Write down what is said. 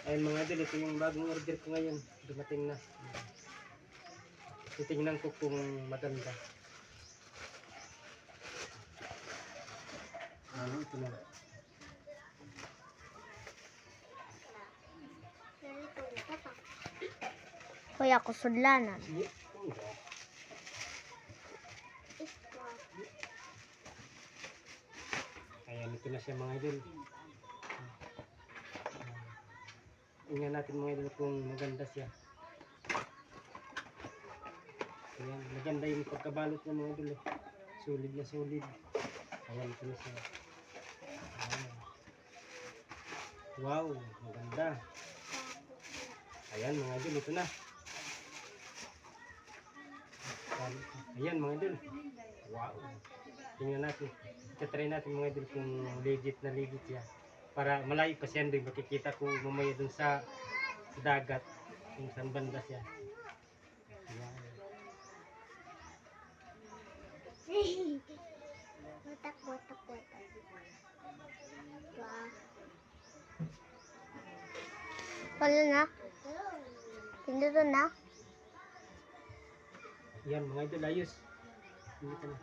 Ayun mga idol, ito yung bagong order ko ngayon. Dumating na. Titingnan ko kung maganda. Ito na. Hoy, ako sudlanan. Sige. Ayan, ito na siya mga idol. Tingnan natin mga idol kung maganda siya. Ayan, maganda yung pagkabalot ng mga idol. Solid na solid. Ayan, ito na siya. Ayan. Wow, maganda. Ayan mga idol, ito na. Ayan mga idol. Wow. Tingnan natin. Try natin mga idol kung legit na legit siya. Para malayo pa siya doon. Makikita ko mamaya dun sa dagat. Kung saan banda siya. Ayan. Watak. Wala na. Pindutin na. Ayan mga idol, ayos. Dito na.